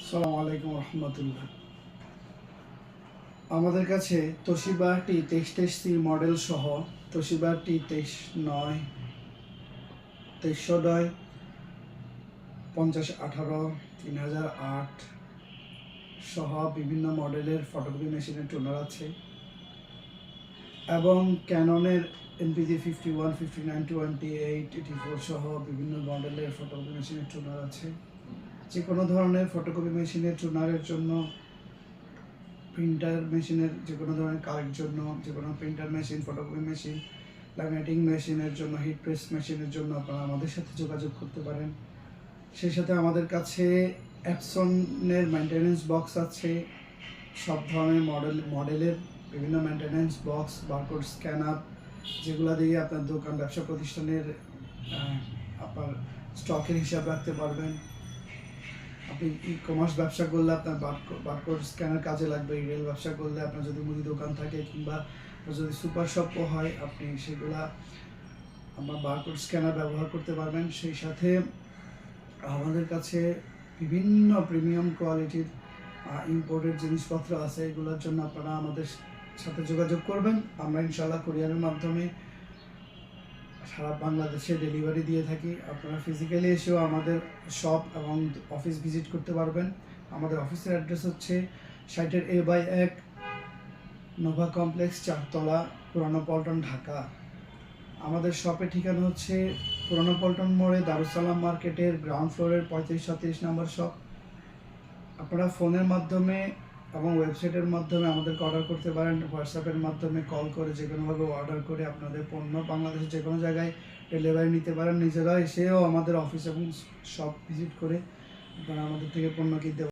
আসসালামু আলাইকুম রহমতুল্লাহ। আমাদের কাছে তোশিবা T23C মডেল সহ তোশিবা T2309, 2309, 5018, 3008 সহ বিভিন্ন মডেলের ফটোকপি মেশিনের টোনার আছে এবং ক্যাননের NPG 51, 59, 28, 84 সহ বিভিন্ন মডেলের ফটোকপি মেশিনের টোনার আছে। যে কোনো ধরনের ফটোকপি মেশিনের টোনারের জন্য, প্রিন্টার মেশিনের যে কোনো ধরনের কাজের জন্য, যে কোনো printer machine, photocopy machine, laminating মেশিনের জন্য, হিট প্রেস মেশিনের জন্য আপনারা আমাদের সাথে যোগাযোগ করতে পারেন। সেই সাথে আমাদের কাছে অ্যাপসনের মেনটেন্যান্স বক্স আছে। সব ধরনের মডেলের বিভিন্ন মেনটেন্যান্স বক্স, বারকোড স্ক্যানার, যেগুলো দিয়ে আপনার দোকান, ব্যবসা প্রতিষ্ঠানের আপনার স্টকের হিসাব রাখতে পারবেন। আপনি ই-কমার্স ব্যবসা করলে আপনার বারকোড স্ক্যানার কাজে লাগবে। রিটেল ব্যবসা করলে আপনার যদি মুদি দোকান থাকে কিংবা যদি সুপার শপও হয়, আপনি সেগুলা আপনার বারকোড স্ক্যানার ব্যবহার করতে পারবেন। সেই সাথে আমাদের কাছে বিভিন্ন প্রিমিয়াম কোয়ালিটির ইম্পোর্টেড জিনিসপত্র আছে। এগুলোর জন্য আপনারা আমাদের সাথে যোগাযোগ করবেন। আমরা ইনশাআল্লাহ কুরিয়ারের মাধ্যমে সারা বাংলাদেশে ডেলিভারি দিয়ে থাকি। আপনারা ফিজিক্যালি এসেও আমাদের শপ এবং অফিস ভিজিট করতে পারবেন। আমাদের অফিসের অ্যাড্রেস হচ্ছে 60A/1 নোভা কমপ্লেক্স, 4 তলা, পুরানো পল্টন, ঢাকা। আমাদের শপের ঠিকানা হচ্ছে পুরানো পল্টন মোড়ে দারুসালাম মার্কেটের গ্রাউন্ড ফ্লোরের 35-37 নম্বর শপ। আপনারা ফোনের মাধ্যমে এবং ওয়েবসাইটের মাধ্যমে আমাদেরকে অর্ডার করতে পারেন। হোয়াটসঅ্যাপের মাধ্যমে কল করে যে কোনোভাবে অর্ডার করে আপনাদের পণ্য বাংলাদেশের যে কোনো জায়গায় ডেলিভারি নিতে পারেন। নিজেরা এসেও আমাদের অফিস এবং শপ ভিজিট করে আপনারা আমাদের থেকে পণ্য কিনতে পারেন।